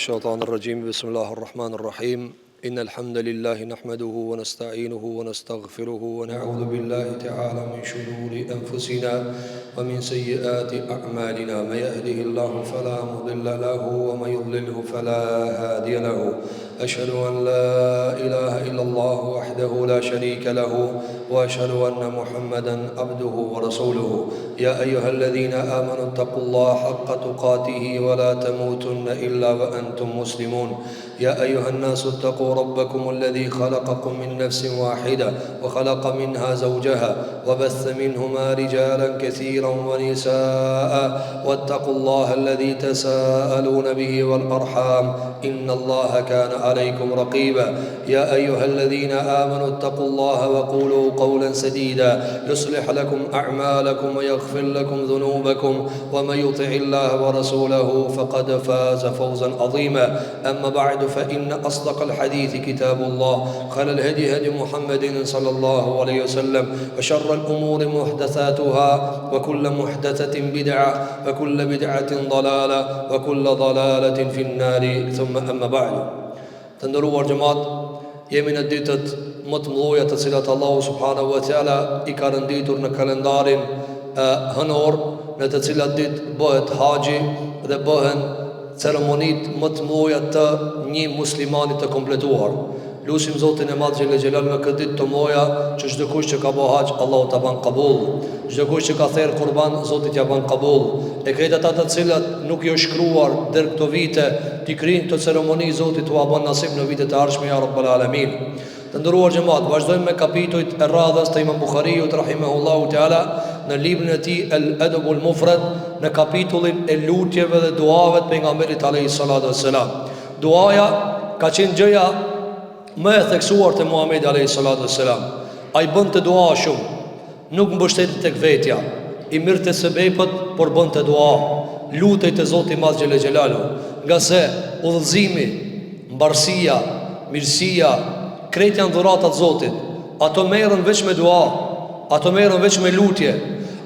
الشيطان الرجيم بسم الله الرحمن الرحيم إن الحمد لله نحمده ونستعينه ونستغفره ونعوذ بالله تعالى من شرور أنفسنا ومن سيئات أعمالنا من يهده الله فلا مضل له ومن يضلله فلا هادي له أشهد أن لا إله إلا الله وحده لا شريك له وأشهد أن محمدا عبده ورسوله يا أيها الذين آمنوا اتقوا الله حق تقاته ولا تموتن إلا وأنتم مسلمون يا أيها الناس اتقوا ربكم الذي خلقكم من نفس واحدة وخلق منها زوجها وبث منهما رجالا كثيرا ونساء واتقوا الله الذي تساءلون به والأرحام إن الله كان عليكم رقيبا يا أيها الذين آمنوا اتقوا الله وقولوا قولا سديدا يصلح لكم أعمالكم ويغفر لكم ذنوبكم ومن يطع الله ورسوله فقد فاز فوزا عظيما أما بعد فإن أصدق الحديث كتاب الله خير الهدي هدي محمد صلى الله عليه وسلم وشر الأمور محدثاتها وكل محدثة بدعة وكل بدعة ضلالة وكل ضلالة في النار ثم أما بعد تندروا جماعة jemi në ditët më të mëdha të cilat Allahu subhanahu wa taala I ka renditur në kalendarin hënor, në të cilat ditë bëhet haxhi dhe bëhen ceremonitë më të mëdha të një muslimani të kompletuar. Lutim Zotin e Madh Xhelel Xhelal në këtë ditë të mëdha që çdo kush që ka bëu haxh Allahu ta ban qabul. Çdo kush që ka thërr kurban Zoti t'ia ban qabul. E këta ata të cilat nuk jo shkruar deri këto vite ti krijnë këtë ceremoni Zoti t'ua ban nasib në vitet e ardhshme ya Rabbul Alamin. Të nderuar xhamat, vazhdojmë me kapitujt e radhës të Imam Buhariut rahimahullahu taala në librin e tij Al-Adabul Mufrad në kapitullin e lutjeve dhe duave të pejgamberit alayhi salatu wassalam. Duaja ka qenë gjëja më e theksuar te Muhamedi alayhi salatu wassalam. Ai bënte dua shumë, nuk mbështetet tek vetja, I mirte sebepët, por bënte dua, lutej te Zoti I Madh Xhelel Xhelalu, nga se udhëzimi, mbarësia, mirësia, krejt janë dhuratat Zotit. Ato merren veç me dua, ato merren veç me lutje.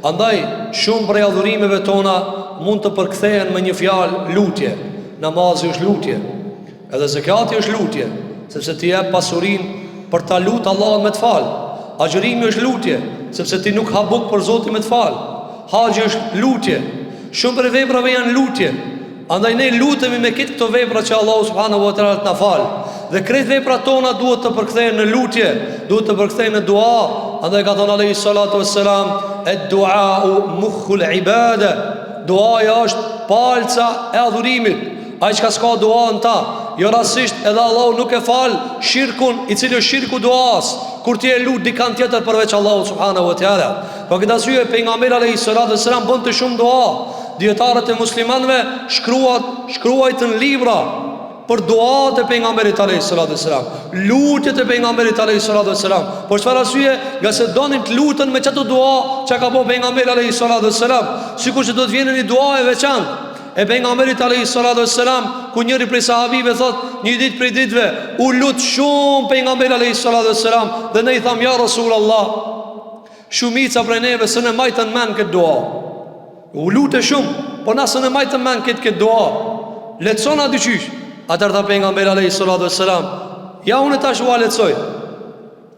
Andaj shumë prej adhurimeve tona mund të përkthehen me një fjalë lutje. Namazi është lutje, edhe zakati është lutje, sepse ti jep pasurinë për ta lutur Allahun me të fal. Agjërimi është lutje, sepse ti nuk ha buk për Zotin me të fal. Haxhi është lutje. Shumë prej veprave janë lutje. Andaj ne lutemi me këto vepra që Allahu subhanahu wa taala na fal. Dhe krejt veprat tona duhet të përkthehen në lutje, duhet të përkthehen në dua. Andaj ka thënë alayhi salatu wassalam, "Ed-du'a mukhul ibada." Duaja është palca e adhurimit. Ai që s'ka dua në ta, jo rastisht edhe Allahu nuk e fal shirkun, I cili është shirku duas, kur ti e lut dikant tjetër përveç Allahut subhanahu wa taala. Po këtë arsye pejgamberi alayhi salatu wassalam bënte shumë dua. Dietarët e muslimanëve shkruajtën libra për duat e pejgamberit alayhi salatu wassalam, lutjet e pejgamberit alayhi salatu wassalam. Por çfarë arsye? Nga se donin të lutën me çato dua që ka bëu pejgamberi alayhi salatu wassalam, sikur që do të vjen një dua e veçantë e pejgamberit alayhi salatu wassalam, ku njëri prej sahabive thot, një ditë prej ditëve u lut shumë pejgamberi alayhi salatu wassalam, dhe ne I tham ja Rasulullah, shumica prej neve s'e majtën mend këtë dua. U lutë shumë, po na s'e majtën mend këtë dua. Lexona dyqysh. Atëherë tha pejgamberi alayhi salatu wassalam, ja unë tash u lexoj.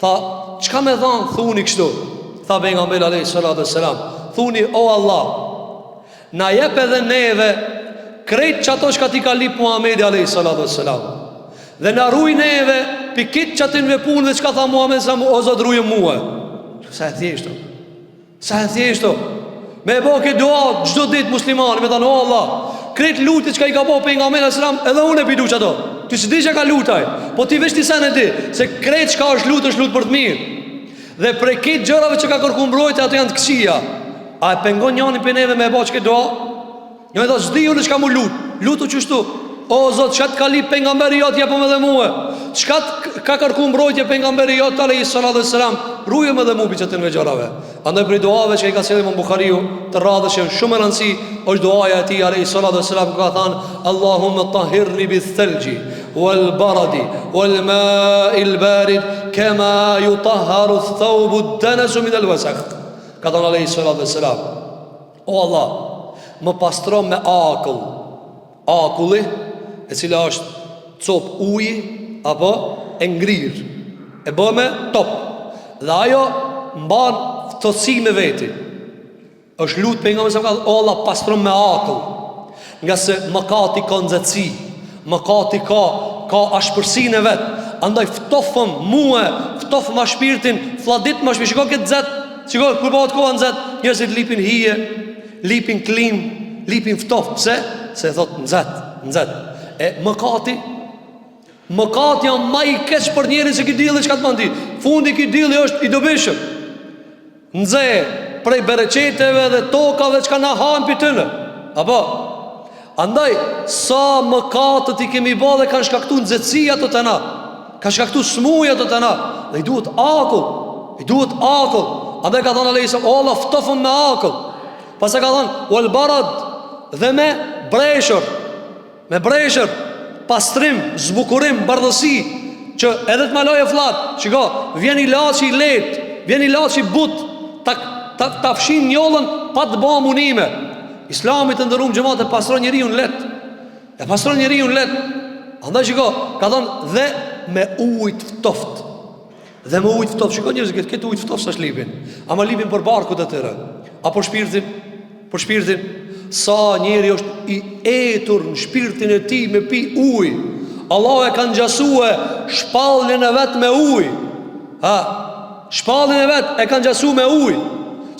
Tha, çka më thon, thuni kështu. Tha pejgamberi alayhi salatu wassalam, thuni o Allah, na jep edhe neve krejt që ato shka ti ka lip Muhamedi alayhi salatu wassalam, dhe na ruj neve pikit që atin me punë dhe që ka tha Muhamedi sa o Zot rujë muhe. Sa e thjeshto, sa e thjeshto. Me e bo këtë dua gjdo dit muslimani, me thanë o Allah, krejt lutit që ka I ka bo pejgamberi alayhi salam, edhe unë e pidu që ato. Ti si di që ka lutaj, po ti veç ti sen e di, se krejt që ka është lut për të mirë. Dhe prej këtë gjërave që ka kërku mbrojtë, ato janë të këqija. A e pengon njani për neve me e bo që këtë doa? Njani dhe zdi unë që ka mu lutu qështu. O Zot, qatë ka lip pejgamberi jotë, jepëm edhe muhe. Qatë ka kërku mbrojtje pejgamberi jotë, alayhi salatu wassalam, rujëm edhe mu për që të në gjërave. Andaj për duave që I ka sjellim Imam Buhariu të radhës që shumë e rëndësi, është duaja e tij alayhi salatu wassalam, ka thënë Allahumma tahhirni bith-thalji wal-baradi wal-ma'il barid kama yutahharu ath-thawbu ad-danasu min al-wasakh. Ka thënë alayhi salatu wassalam, o Allah, më pastro me akull. Akulli e cila është cop uji apo e ngrirë, e bë me top, dhe ajo mban ftosësi me veti. Është lut pejgamberi sa ka o Allah pastron me akull, nga se mëkati ka nxehtësi, mëkati ka ashpërsinë vet. Andaj ftofëm mua, ftofëm ma shpirtin, fladit ma shpirtin. Shiko këtë zet, shiko kur bëhet koha nxet, njerëzit lipin hije, lipin klim, lipin ftof. Pse? Se thot nxet. E mëkati janë ma i keq për njerin se ki dilli çka të mandi. Fundi ki dilli është i dobishëm. Nxe prej bereqeteve dhe tokave çka na han pi tyne. Apo andaj sa mëkatët i kemi bë dhe kanë shkaktuar nxehtësi ato të na, ka shkaktuar smuja ato të na, dhe i duhet akull. Andaj ka thënë Allahu o Allah ftofëm me akull. Pastaj ka thënë wal barad, dhe me breshër, pastrim, zbukurim, bardhësi, që edhe të maloj e flat. Shiko, vjen ilaçi i lehtë, vjen ilaçi i but, ta fshin njollën pa të bëu munime. Islami të ndërum xhamat e pastron njeriu let. Andaj shiko, ka thënë dhe me ujë të ftoft. Shiko njerëz këtë ujë të ftoft sa shlipin. Ama lipin për barkut e tyre. Apo për shpirtin, sa njeri është i etur në shpirtin e tij me pi ujë. Allah e ka ngjasue shpalljen e vet me ujë. Shpalljen e vet e ka ngjasue me ujë.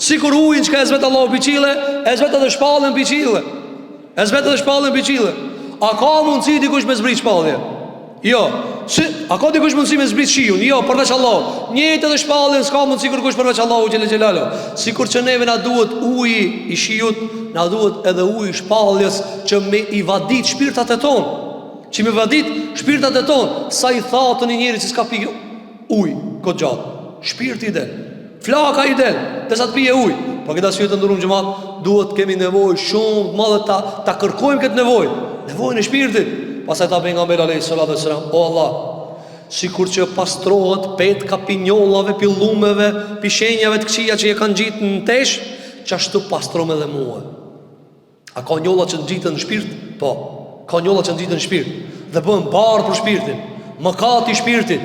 Sikur ujin që ka e zvet Allahu piqile, e zvet edhe shpallën piqile. A ka mundësi dikush me zbrit shpallje? Jo. A ka dikush mundësi me zbrit shiun? Jo, përveç Allah. Njëjtë edhe shpalljen s'ka mundësi kërkush përveç Allahu xhelel xhelalu. Sikur që neve na duhet uji i shiut, na duhet edhe uji i shpalljes që me i vadit shpirtat e tonë. Sa i thatën i njerit që s'ka pi ujë këtë gjatë. Shpirti i del, flaka i del, dhe sa të pije ujë. Po këtë arsye të ndërum xhamat, duhet kemi nevojë shumë të madhe ta kërkojmë këtë nevojën e shpirtit. Pastaj ta pejgamberi alayhis salam, o Allah, sikur që pastrohet petka pinjollave, pillumeve, pishenjave të këqija që e kanë gjitë në tesh, çashtu pastrom edhe mua. A ka njolla që ngjiten në shpirt? Po, ka njolla që ngjiten në shpirt dhe bën barë për shpirtin. Mëkati i shpirtit.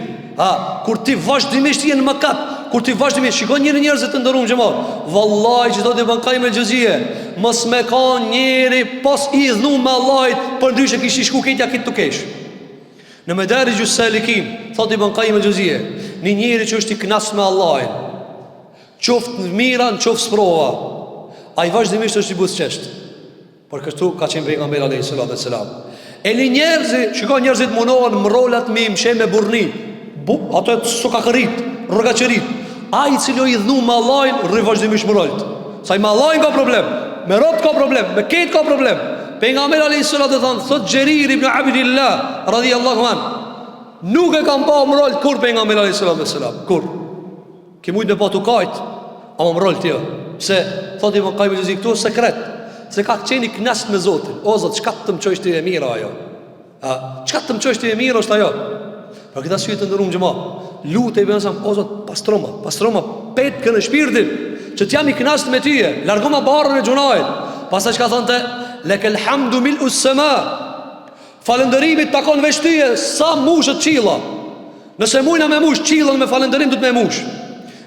Kur ti vazhdimisht je në mëkat, kur ti vazhdimisht shikon njerëz të ndërum xhamat, vallahi që do të bën kaimë xhozie, mos me ka njeri pos i dhnu me Allahit, për ndryshe kish i shku ketja këtë të kesh. Në Madarijus Salikin thot Ibn Qayyim al-Juzeyy, një njeri që është i kënaqur me Allahin, qoftë në mira, qoftë sprova, ai vazhdimisht është i buzëqesht. Por kështu ka qenë pejgamberi alayhis salam. E një njerëzit munohen më rolat me imshe me burni, ato e sukakërit, rrogaqërit. Ai i cili i dhnu me Allahin rri vazhdimisht më rolt. Sa i me Allahin ka problem, me robt ka problem, me ketë ka problem. Pejgamberi alayhis salam thot Xherir ibn Abdillah radhiyallahu an, nuk e kam pa më rolt kur pejgamberi alayhis salam. Kur? Ki mujt me pa tu kajt, ama më rolt jo. Pse thot Ibn Qayyim al-Juzeyy këtu sekret, se ka qenë i kënaqur me Zotin. O Zot, çka të më çojsh ti e mira ajo? Çka të më çojsh ti e mira është ajo? Për këtë arsye të ndërum xhamat, lutej besam o Zot, pastroma petkën e shpirtit, që t'jam i kënaqur me ty, largoma barrën e xhunait. Pastaj çka thonte, lekel hamdu mil'us sama. Falënderimit takon veç tyje sa mushët qilla. Nëse mujna me mush qillën me falënderim, du të me mush.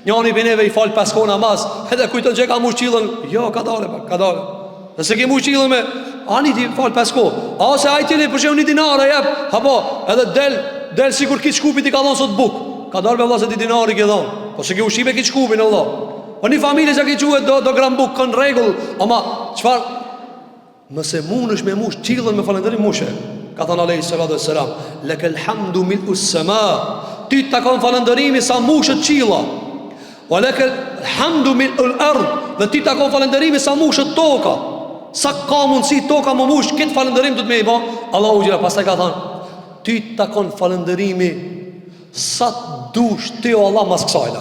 Njani për neve i falë 5 kohë namaz, edhe kujton që ka mush qillën, jo, ka dale. Nëse ke mush qillën me, ani ti falë 5 kohë, ase ajtini përshem një dinare jep, hapo, edhe del sikur kitë shkupit i ka dhonë sot buk, ka dale për Allah se ti dinari ke dhonë, po se ke ushime kitë shkupin Allah. Po një familje që ke quet do gram buk, kënë regull, ama qfar, nëse munësh me mush qillën me falënderim mushe. Ka thënë alayhi salatu wassalam, lekel hamdu mil'us sama, ti takon falënderimi sa mushët qilla, wa lekel hamdu mil'ul ard, dhe ti takon falënderimi sa mushët toka. Sa ka mundësi toka më mush, këtë falënderim du të me i ba Allahu gjela. Pastaj ka thënë, ti takon falënderimi sa të dush ti o Allah mas kësajna,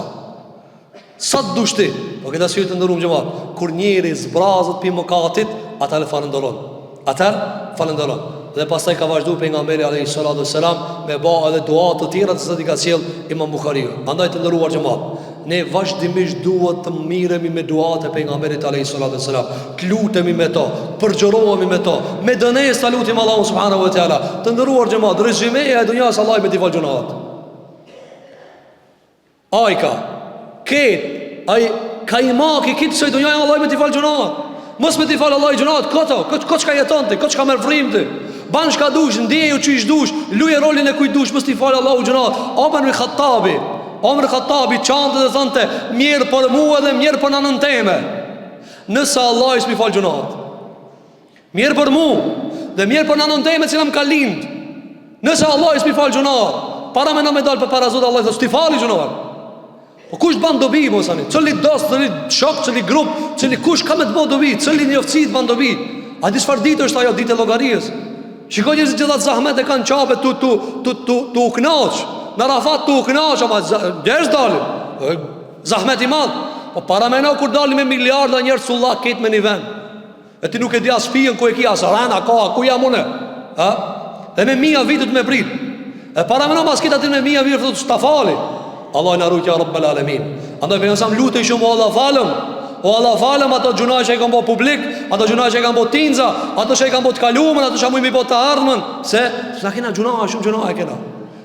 sa të dush ti. Po këtë asyri të ndërum gjëma, kur njeri zbrazët për mëkatit, atër falënderon. Dhe pastaj ka vazhdu pejgamberi alayhis salatu wassalam me ba edhe dua të tjera të cilat i ka sjell Imam Buhariu. Andaj të ndëruar xhamat, Ne vazhdimisht duhet të miremi me duat e pejgamberit alayhis salam, të lutemi me to, të përgjërohemi me to, me dënes të lutim Allahu subhanahu wa taala. Të ndëruar xhamat, rezimeja e dunjas Allah me t'i fal gjunat. Ai ka ket, ai ka i maki kitë se dunja Allah me t'i fal gjunat. Mos me t'i fal Allah i gjunat, koç ka jetonte, koç ka merr frimte. Ban shka dush, ndjeju që ish dush, luje rolin e kuj dush, mos t'i fal Allah u gjunat. Omer Khattabi çante dhe thonte, mirë për mua dhe mirë për nanën teme. Nëse Allah i s'mi fal gjunat, mirë për mua dhe mirë për nanën teme cila më ka lind. Nëse Allah i s'mi fal gjunat, para me na me dal për para Zotit Allah i thot, s'ti fali gjunat. Po kush ban dobi mosani? Cili dos, cili shok, cili grup, cili kush ka me të bëj dobi, cili njoftit ban dobi. A di çfarë ditë është ajo ditë e llogarisë? Shikoj njerëzit që gjithat zahmet e kanë qape tu uknaq. Në Arafat tu uknaq, ama njerëz dalim zahmet i madh. Po para me na kur dalim me miliarda njerëz sullak ket me një vend, e ti nuk e di as shtëpinë ku e ki, as rana ka, ku jam unë, ha? Dhe me mia vitet me prit. E para me na mas ket aty me mia vjet thotë stafali. Allah na rujt ya rabbal alamin. Andaj për nësam lutej shumë o Allah falem. O Allah falem ato gjuna që e kam bo publik, ato gjuna që e kam bo tinza, ato që e kam bo të kalumen, ato që amu i mi bo të ardhmen. Se s'na kena gjuna, shumë gjuna e kena.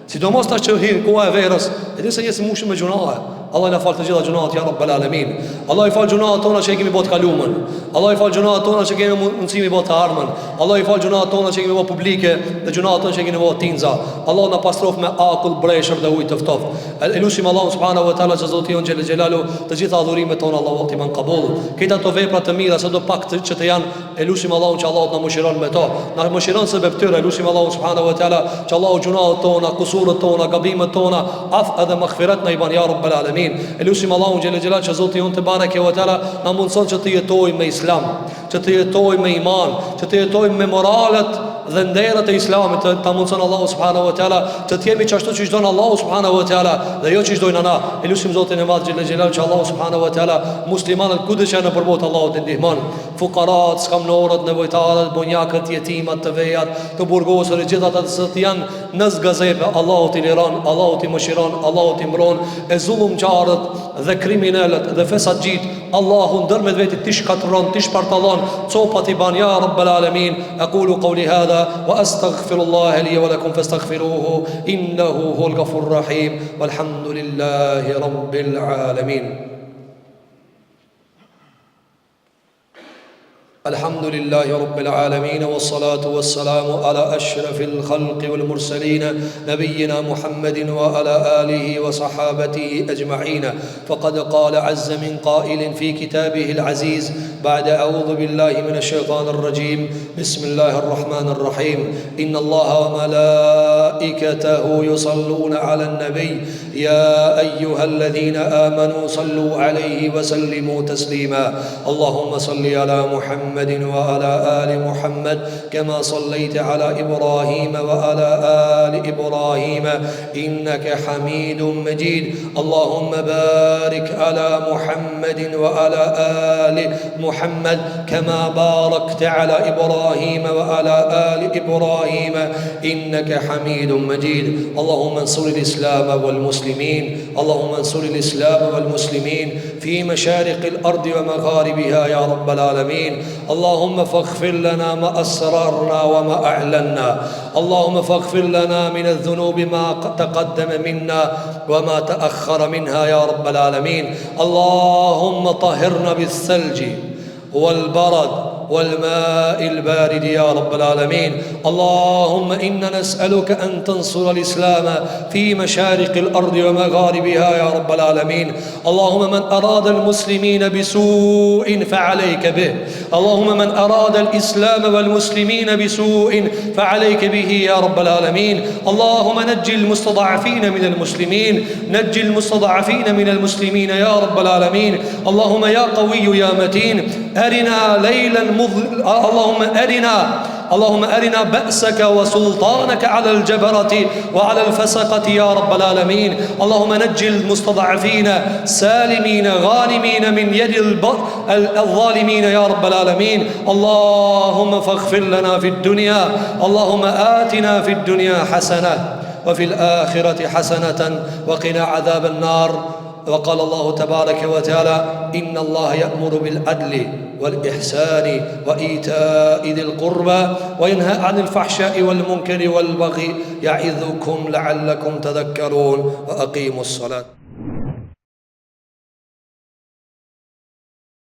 Sidomos ta që hirë koha e verës, e di se njësë mushim me gjuna e. Allah i na falë të gjitha gjunat, ja rabbal alamin. Allah i falë gjunat tona që e kemi bo të kalumen. Allah i falë gjunat tona që kemi mundësimi bo të ardhmen. Allah i falë gjunat tona që e kemi bo publike dhe gjunat tona që e kemi bo tinza. Allah na pastrof me akull, breshër dhe ujtë tëftof. Elusim Allah subhanahu wa ta'ala që zotë jonë gjele gjelalu të gjitha adhurimet tona Allah ti man kabul. Këta të vepra të mira sa do pak që të janë, elusim Allah që Allah na mëshiron me to. Na mëshiron se beptyre, elusim Allah subhanahu wa ta'ala që Allah gjunat tona, kusurët tona, gabimet tona, af edhe maghfirat na i ban ya rabbal alamin. Elusim Allahu xhelel xhelal që Zoti jon te bareke ve teala na mundson që të jetojmë me islam, që të jetojmë me iman, që të jetojmë me moralet dhe nderat e islamit. Ta mundson Allahu subhanahu wa taala që të jemi ashtu siç don Allahu subhanahu wa taala dhe jo siç dojnë ana. Elusim Zotin e madh xhelel xhelal që Allahu subhanahu wa taala muslimanët kudo që janë për botë Allahu të ndihmon. Fuqarat, skamnorët, nevojtarët, bonjakët, jetimat, të vejat, të burgosur, gjithë ata që janë në gazepe, Allahu t'i liron, Allahu t'i mëshiron, Allahu t'i mbron e zullumçarët dhe kriminalët dhe fesaxhit. Allahu ndërmjet vetit t'i shkatërron, t'i shpartallon, copat i ban ya rabbal alamin. Aqulu qawli hadha wa astaghfirullaha li wa lakum fastaghfiruhu innahu huwal ghafurur rahim walhamdulillahi rabbil alamin. الحمد لله رب العالمين والصلاة والسلام على أشرف الخلق والمرسلين نبينا محمد وعلى آله وصحابته أجمعين. فقد قال عز من قائل في كتابه العزيز بعد أعوذ بالله من الشيطان الرجيم بسم الله الرحمن الرحيم إن الله وملائكته يصلون على النبي يا أيها الذين آمنوا صلوا عليه وسلموا تسليما اللهم صل على محمد وعلى آل محمد كما صليت على إبراهيم وعلى آل إبراهيم إنك حميد مجيد اللهم بارك على محمد وعلى آل محمد كما باركت على إبراهيم وعلى آل إبراهيم إنك حميد مجيد اللهم انصر الإسلام والمسلمين اللهم انصر الإسلام والمسلمين في مشارق الأرض ومغاربها يا رب العالمين اللهم فاغفر لنا ما أسررنا وما أعلنا اللهم فاغفر لنا من الذنوب ما تقدم منا وما تأخر منها يا رب العالمين اللهم طهرنا بالثلج والبرد والماء البارد يا رب العالمين اللهم إنا نسألك أن تنصر الإسلام في مشارق الأرض ومغاربها يا رب العالمين اللهم من أراد المسلمين بسوء فعليك به اللهم من أراد الإسلام والمسلمين بسوء فعليك به يا رب العالمين اللهم نجي المستضعفين من المسلمين نجي المستضعفين من المسلمين يا رب العالمين اللهم يا قوي يا متين أرنا ليلا اللهم أرنا بأسك وسلطانك على الجبرة وعلى الفسقة يا رب العالمين اللهم نجي المستضعفين سالمين غانمين من يد الظالمين يا رب العالمين اللهم فاغفر لنا في الدنيا اللهم آتنا في الدنيا حسنة وفي الآخرة حسنة وقنا عذاب النار وقال الله تبارك وتعالى: إن الله يأمر بالعدل والإحسان وإيتاء ذي القربى وينهى عن الفحشاء والمنكر والبغي يعظكم لعلكم تذكرون. وأقيموا الصلاة.